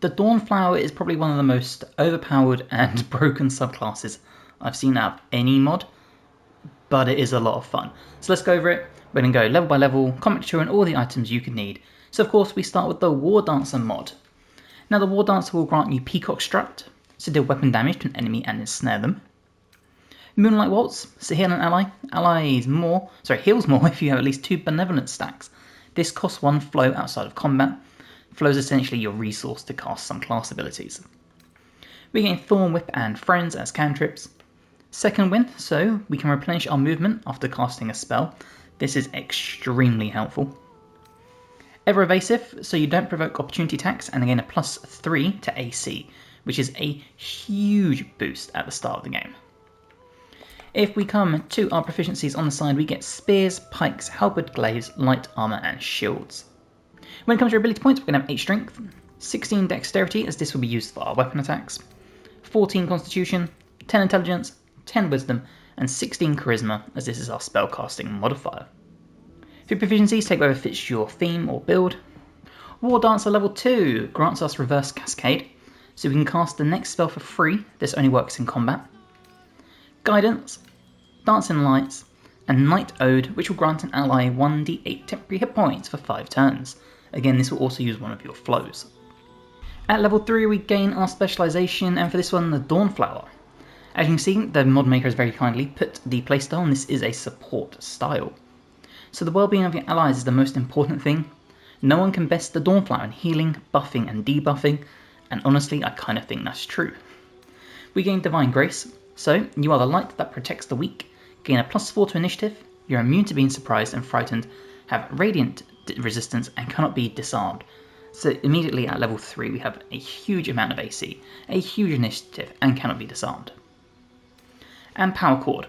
The Dawnflower is probably one of the most overpowered and broken subclasses I've seen out of any mod, but it is a lot of fun. So let's go over it. We're going to go level by level, combat tutor, and all the items you can need. So of course we start with the War Dancer mod. Now the War Dancer will grant you Peacock Strut, so deal weapon damage to an enemy and ensnare them. Moonlight Waltz, so heal an ally. Heals more if you have at least 2 benevolent stacks. This costs 1 flow outside of combat. Flow is essentially your resource to cast some class abilities. We gain Thorn Whip and Friends as cantrips. Second Wind, so we can replenish our movement after casting a spell. This is extremely helpful. Ever Evasive, so you don't provoke opportunity attacks and gain a +3 to AC, which is a huge boost at the start of the game. If we come to our proficiencies on the side, we get Spears, Pikes, Halberd, Glaives, Light Armour and Shields. When it comes to our ability points, we're going to have 8 Strength, 16 Dexterity as this will be used for our weapon attacks, 14 Constitution, 10 Intelligence, 10 Wisdom and 16 Charisma as this is our spellcasting modifier. For proficiencies, take whatever fits your theme or build. War Dancer level 2 grants us Reverse Cascade, so we can cast the next spell for free. This only works in combat. Guidance, Dancing Lights, and Night Ode, which will grant an ally 1d8 temporary hit points for 5 turns. Again, this will also use one of your flows. At level 3 we gain our specialisation, and for this one, the Dawnflower. As you can see, the mod maker has very kindly put the playstyle, and this is a support style. So the well-being of your allies is the most important thing. No one can best the Dawnflower in healing, buffing and debuffing, and honestly I kind of think that's true. We gain Divine Grace, so you are the light that protects the weak, gain a +4 to initiative, you're immune to being surprised and frightened, have radiant resistance and cannot be disarmed. So immediately at level 3 we have a huge amount of AC, a huge initiative and cannot be disarmed. And Power Chord.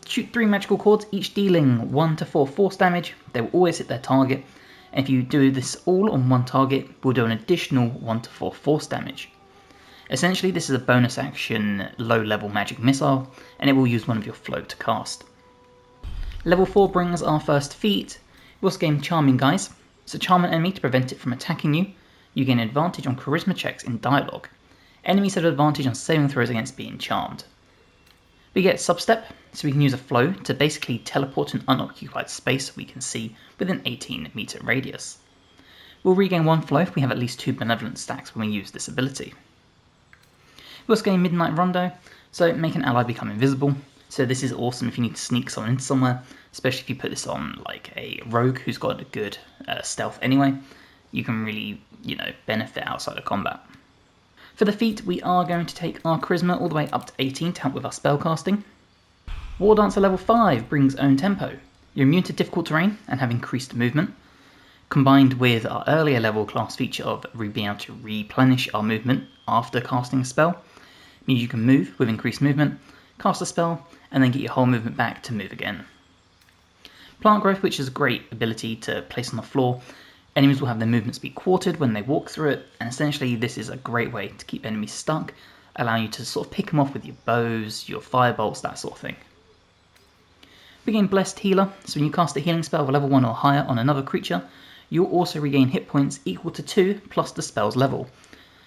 Shoot 3 magical chords, each dealing 1 to 4 force damage. They will always hit their target. And if you do this all on one target, we'll do an additional 1 to 4 force damage. Essentially, this is a bonus action low-level magic missile, and it will use one of your flow to cast. Level 4 brings our first feat. We also gain Charming Guise. So charm an enemy to prevent it from attacking you. You gain advantage on charisma checks in dialogue. Enemies have advantage on saving throws against being charmed. We get Substep, so we can use a flow to basically teleport to an unoccupied space we can see within 18 meter radius. We'll regain 1 flow if we have at least 2 benevolent stacks when we use this ability. We also gain Midnight Rondo, so make an ally become invisible. So this is awesome if you need to sneak someone into somewhere, especially if you put this on like a rogue who's got a good stealth anyway. You can really, benefit outside of combat. For the feat, we are going to take our Charisma all the way up to 18 to help with our spellcasting. War Dancer level 5 brings Own Tempo. You're immune to difficult terrain and have increased movement. Combined with our earlier level class feature of being able to replenish our movement after casting a spell, means you can move with increased movement, cast a spell, and then get your whole movement back to move again. Plant Growth, which is a great ability to place on the floor. Enemies will have their movement speed quartered when they walk through it, and essentially this is a great way to keep enemies stuck, allowing you to sort of pick them off with your bows, your firebolts, that sort of thing. We gain Blessed Healer, so when you cast a healing spell of a level 1 or higher on another creature, you'll also regain hit points equal to 2 plus the spell's level.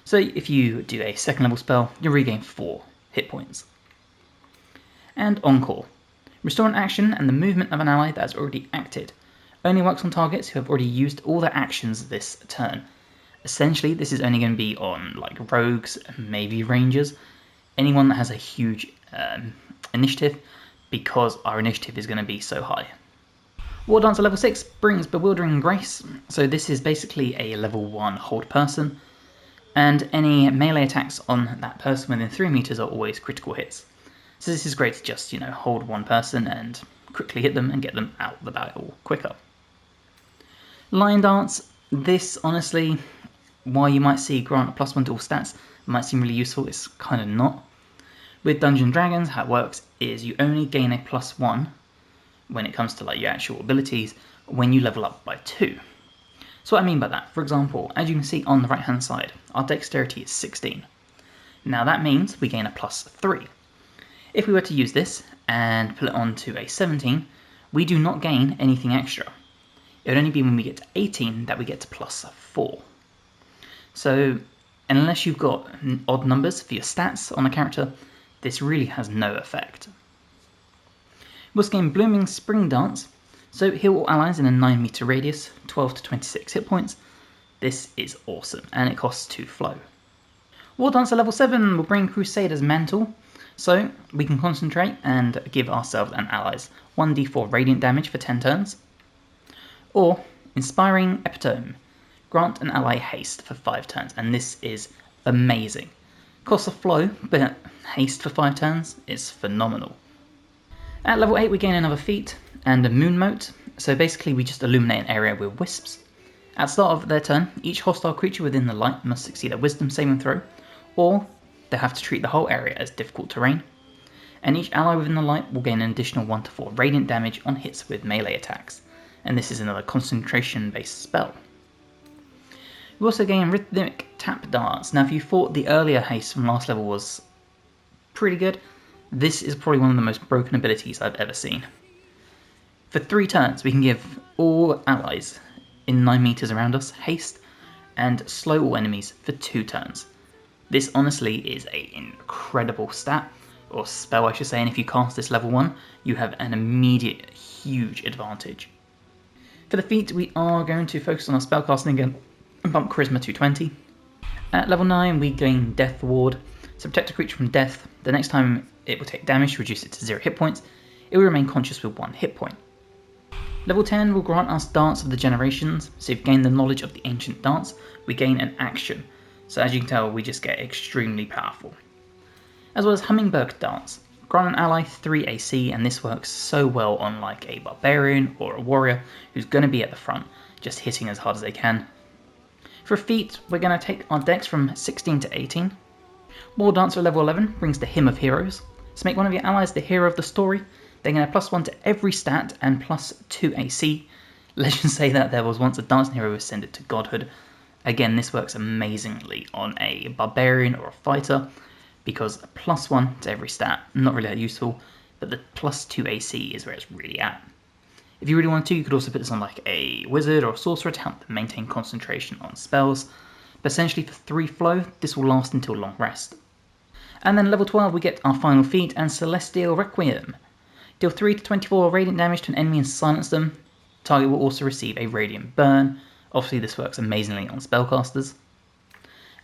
So if you do a 2nd level spell, you'll regain 4 hit points. And Encore. Restore an action and the movement of an ally that has already acted. Only works on targets who have already used all their actions this turn. Essentially, this is only going to be on like rogues, maybe rangers, anyone that has a huge initiative, because our initiative is going to be so high. War Dancer level 6 brings Bewildering Grace, so this is basically a level 1 hold person, and any melee attacks on that person within 3 meters are always critical hits. So this is great to just, hold one person and quickly hit them and get them out of the battle quicker. Lion Dance, this honestly, while you might see grant a +1 to all stats, it might seem really useful, it's kind of not. With Dungeons & Dragons, how it works is you only gain a +1 when it comes to like your actual abilities when you level up by 2. So what I mean by that, for example, as you can see on the right hand side, our dexterity is 16. Now that means we gain a +3. If we were to use this and put it onto a 17, we do not gain anything extra. It would only be when we get to 18 that we get to +4. So and unless you've got odd numbers for your stats on a character, this really has no effect. We also gain Blooming Spring Dance, so heal all allies in a 9 meter radius, 12 to 26 hit points. This is awesome, and it costs 2 flow. War Dancer level 7 will bring Crusader's Mantle, so we can concentrate and give ourselves and allies 1d4 radiant damage for 10 turns. Or Inspiring Epitome, grant an ally haste for 5 turns, and this is amazing. Costs a flow, but haste for 5 turns is phenomenal. At level 8 we gain another feat and a Moon Mote, so basically we just illuminate an area with wisps. At the start of their turn, each hostile creature within the light must succeed a Wisdom saving throw, or they have to treat the whole area as difficult terrain, and each ally within the light will gain an additional 1 to 4 radiant damage on hits with melee attacks, and this is another concentration based spell. We also gain Rhythmic Tap Dance. Now if you thought the earlier haste from last level was pretty good, this is probably one of the most broken abilities I've ever seen. For 3 turns we can give all allies in 9 meters around us haste, and slow all enemies for 2 turns. This honestly is an incredible stat, or spell I should say, and if you cast this level 1, you have an immediate huge advantage. For the feat, we are going to focus on our spellcasting again and bump Charisma to 20. At level 9, we gain Death Ward, so protect a creature from death. The next time it will take damage, reduce it to 0 hit points. It will remain conscious with 1 hit point. Level 10 will grant us Dance of the Generations, so if you gain the knowledge of the ancient dance, we gain an action. So as you can tell, we just get extremely powerful. As well as Hummingbird Dance. Grant an ally 3 AC, and this works so well on like a barbarian or a warrior who's going to be at the front, just hitting as hard as they can. For a feat, we're going to take our dex from 16 to 18. War Dancer level 11 brings the Hymn of Heroes. So make one of your allies the hero of the story. They're going to +1 to every stat and +2 AC. Legends say that there was once a dancing hero who ascended to godhood. Again, this works amazingly on a barbarian or a fighter, because +1 to every stat, not really that useful, but the +2 AC is where it's really at. If you really want to, you could also put this on like a wizard or a sorcerer to help them maintain concentration on spells, but essentially for 3 flow, this will last until long rest. And then level 12 we get our final feat and Celestial Requiem. Deal 3 to 24 radiant damage to an enemy and silence them. Target will also receive a radiant burn. Obviously this works amazingly on spellcasters.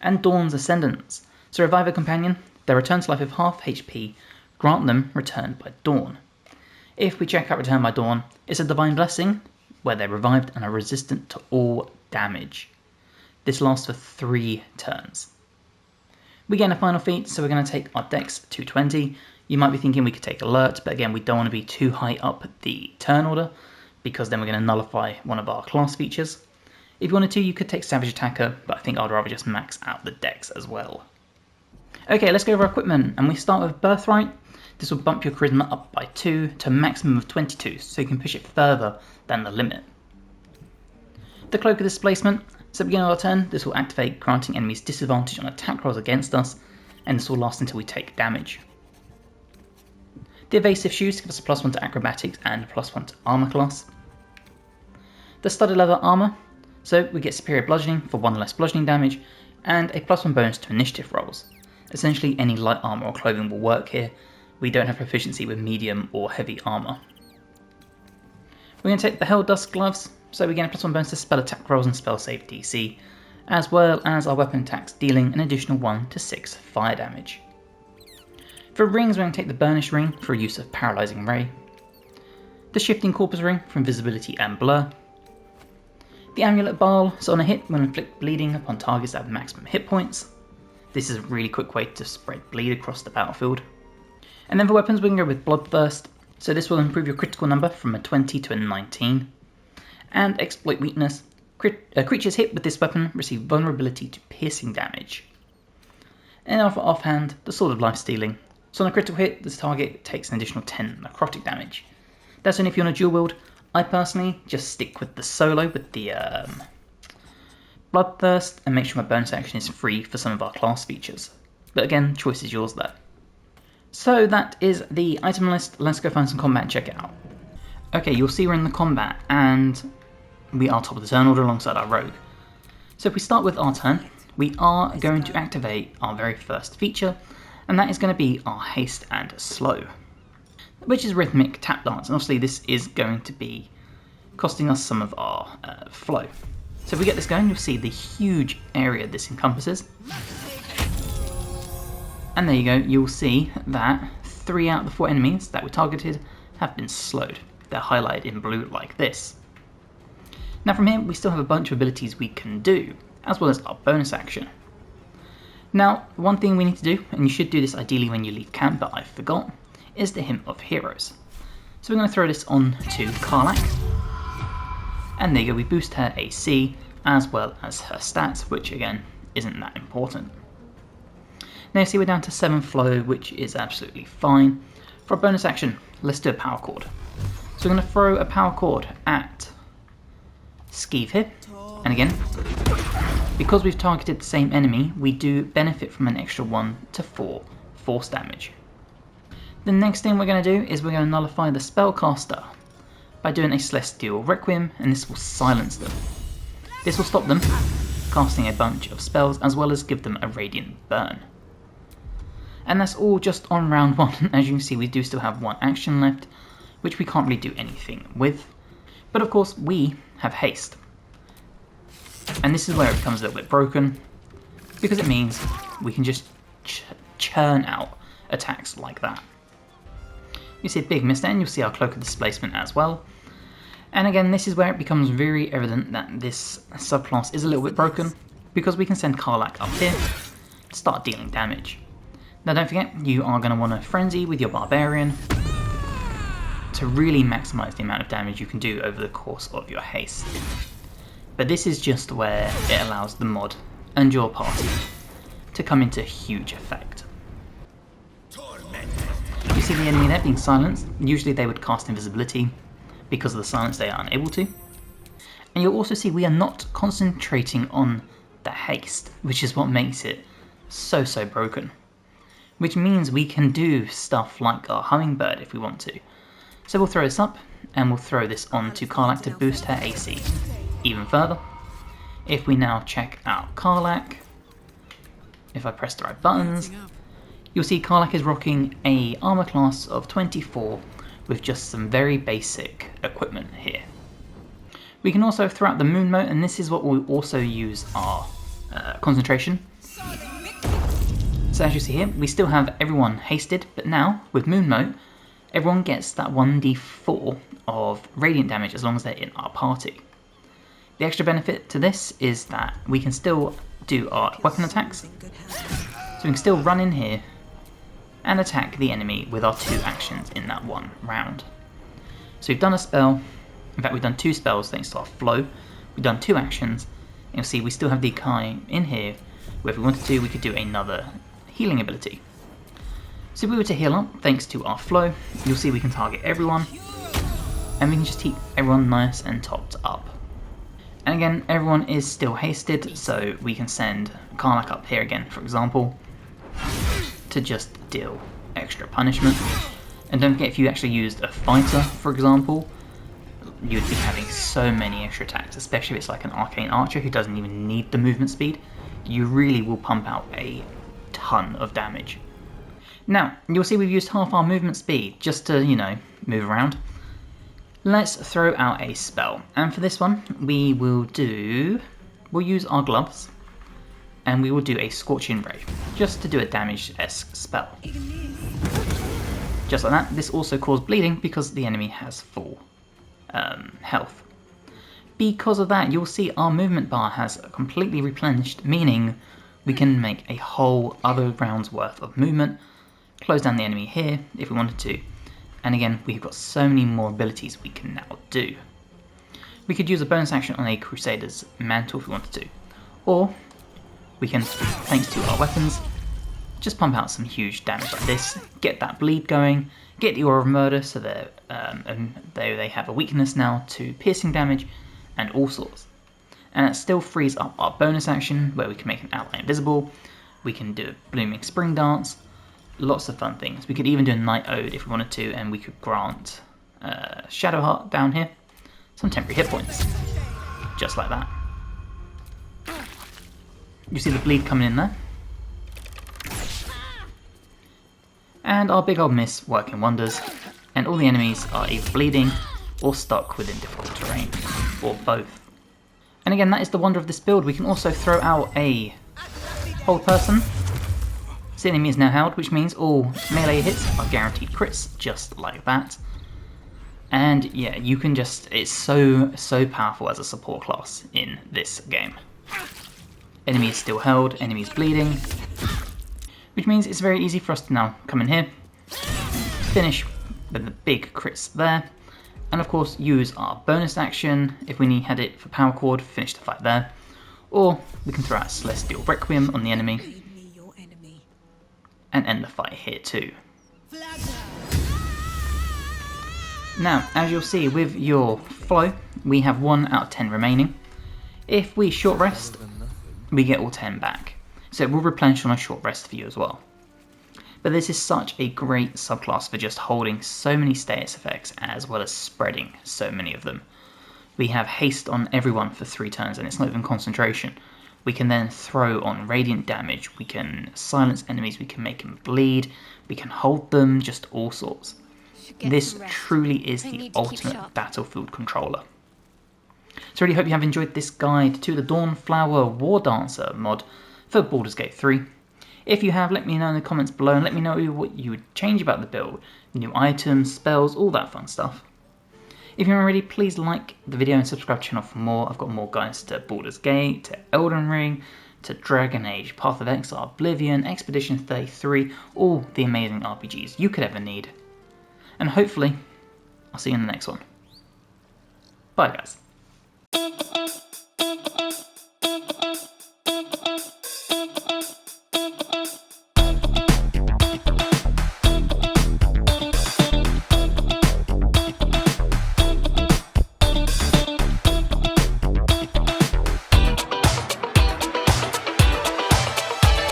And Dawn's Ascendance. So revive a companion, they return to life with half HP, grant them Return by Dawn. If we check out Return by Dawn, it's a divine blessing, where they're revived and are resistant to all damage. This lasts for 3 turns. We gain a final feat, so we're going to take our dex to 20. You might be thinking we could take Alert, but again we don't want to be too high up the turn order, because then we're going to nullify one of our class features. If you wanted to, you could take Savage Attacker, but I think I'd rather just max out the dex as well. Okay, let's go over our equipment, and we start with Birthright. This will bump your Charisma up by 2 to a maximum of 22, so you can push it further than the limit. The Cloak of Displacement. So at the beginning of our turn, this will activate, granting enemies disadvantage on attack rolls against us, and this will last until we take damage. The Evasive Shoes give us a +1 to Acrobatics and +1 to Armor class. The Studded Leather Armor. So we get Superior Bludgeoning for 1 less bludgeoning damage, and a +1 bonus to initiative rolls. Essentially any light armor or clothing will work here. We don't have proficiency with medium or heavy armor. We're going to take the Hell Dust Gloves, so we get a +1 bonus to spell attack rolls and spell save DC, as well as our weapon attacks dealing an additional 1 to 6 fire damage. For rings, we're going to take the Burnished Ring for use of Paralysing Ray, the Shifting Corpus Ring for Invisibility and Blur, the Amulet Ball, so on a hit will inflict bleeding upon targets that have maximum hit points. This is a really quick way to spread bleed across the battlefield. And then for weapons we can go with Bloodthirst, so this will improve your critical number from a 20 to a 19. And Exploit Weakness, creatures hit with this weapon receive vulnerability to piercing damage. And offhand, the Sword of Life Stealing, so on a critical hit this target takes an additional 10 necrotic damage. That's only if you want to dual wield. I personally just stick with the solo with the Bloodthirst and make sure my bonus action is free for some of our class features. But again, choice is yours there. So that is the item list. Let's go find some combat and check it out. Okay, you'll see we're in the combat and we are top of the turn order alongside our rogue. So if we start with our turn, we are going to activate our very first feature, and that is going to be our haste and slow, which is rhythmic tap dance. And obviously this is going to be costing us some of our flow. So if we get this going, you'll see the huge area this encompasses. And there you go, you'll see that 3 out of the 4 enemies that were targeted have been slowed. They're highlighted in blue like this. Now from here, we still have a bunch of abilities we can do, as well as our bonus action. Now, one thing we need to do, and you should do this ideally when you leave camp, but I forgot, is the Hymn of Heroes. So we're going to throw this on to Karlach. And there you go, we boost her AC, as well as her stats, which again, isn't that important. Now you see we're down to 7 flow, which is absolutely fine. For a bonus action, let's do a power chord. So we're going to throw a power chord at Skeeve here, and again, because we've targeted the same enemy, we do benefit from an extra 1 to 4 force damage. The next thing we're going to do is we're going to nullify the spellcaster by doing a Celestial Requiem, and this will silence them. This will stop them casting a bunch of spells, as well as give them a Radiant Burn. And that's all just on round 1. As you can see, we do still have 1 action left, which we can't really do anything with. But of course, we have haste. And this is where it becomes a little bit broken, because it means we can just churn out attacks like that. You see a big miss there, and you'll see our Cloak of Displacement as well. And again, this is where it becomes very evident that this subclass is a little bit broken, because we can send Karlach up here to start dealing damage. Now don't forget, you are going to want to Frenzy with your Barbarian to really maximise the amount of damage you can do over the course of your haste. But this is just where it allows the mod and your party to come into huge effect. You see the enemy there being silenced. Usually they would cast invisibility. Because of the silence they are unable to. And you'll also see we are not concentrating on the haste, which is what makes it so broken. Which means we can do stuff like our Hummingbird if we want to. So we'll throw this up, and we'll throw this on to Karlach to boost her AC even further. If we now check out Karlach, if I press the right buttons, you'll see Karlach is rocking a armor class of 24 with just some very basic equipment here. We can also throw out the Moon Mote, and this is what we'll also use our concentration. So as you see here, we still have everyone hasted, but now with Moon Mote, everyone gets that 1d4 of radiant damage as long as they're in our party. The extra benefit to this is that we can still do our weapon attacks, so we can still run in here and attack the enemy with our 2 actions in that 1 round. So we've done a spell, in fact we've done 2 spells thanks to our flow, we've done 2 actions, and you'll see we still have the Kai in here, where if we wanted to we could do another healing ability. So if we were to heal up, thanks to our flow, you'll see we can target everyone, and we can just keep everyone nice and topped up. And again, everyone is still hasted, so we can send Karlach up here again, for example, to just deal extra punishment. And don't forget, if you actually used a fighter, for example, you'd be having so many extra attacks, especially if it's like an arcane archer who doesn't even need the movement speed. You really will pump out a ton of damage. Now, you'll see we've used half our movement speed just to, move around. Let's throw out a spell, and for this one, we'll use our gloves, and we will do a Scorching Ray, just to do a damage-esque spell. Just like that. This also caused bleeding because the enemy has full health. Because of that, you'll see our movement bar has completely replenished, meaning we can make a whole other round's worth of movement, close down the enemy here if we wanted to, and again, we've got so many more abilities we can now do. We could use a bonus action on a Crusader's Mantle if we wanted to, or we can, thanks to our weapons, just pump out some huge damage like this, get that bleed going, get the Aura of Murder so that they have a weakness now to piercing damage and all sorts. And it still frees up our bonus action where we can make an ally invisible, we can do a Blooming Spring Dance, lots of fun things. We could even do a Night Ode if we wanted to, and we could grant Shadowheart down here some temporary hit points, just like that. You see the bleed coming in there. And our big old miss working wonders, and all the enemies are either bleeding or stuck within difficult terrain, or both. And again, that is the wonder of this build. We can also throw out a hold person. The enemy is now held, which means all melee hits are guaranteed crits, just like that. And yeah, you can just, it's so powerful as a support class in this game. Enemy is still held, enemy is bleeding, which means it's very easy for us to now come in here, finish with the big crits there, and of course use our bonus action if we had it for power chord, finish the fight there, or we can throw out Celestial Requiem on the enemy and end the fight here too. Now, as you'll see with your flow, we have 1 out of 10 remaining. If we short rest, we get all 10 back. So it will replenish on a short rest for you as well. But this is such a great subclass for just holding so many status effects as well as spreading so many of them. We have haste on everyone for 3 turns, and it's not even concentration. We can then throw on radiant damage, we can silence enemies, we can make them bleed, we can hold them, just all sorts. This truly is the ultimate battlefield controller. So I really hope you have enjoyed this guide to the Dawnflower War Dancer mod for Baldur's Gate 3. If you have, let me know in the comments below and let me know what you would change about the build, new items, spells, all that fun stuff. If you're not already, please like the video and subscribe to the channel for more. I've got more guides to Baldur's Gate, to Elden Ring, to Dragon Age, Path of Exile, Oblivion, Expedition 33, all the amazing RPGs you could ever need. And hopefully, I'll see you in the next one. Bye guys.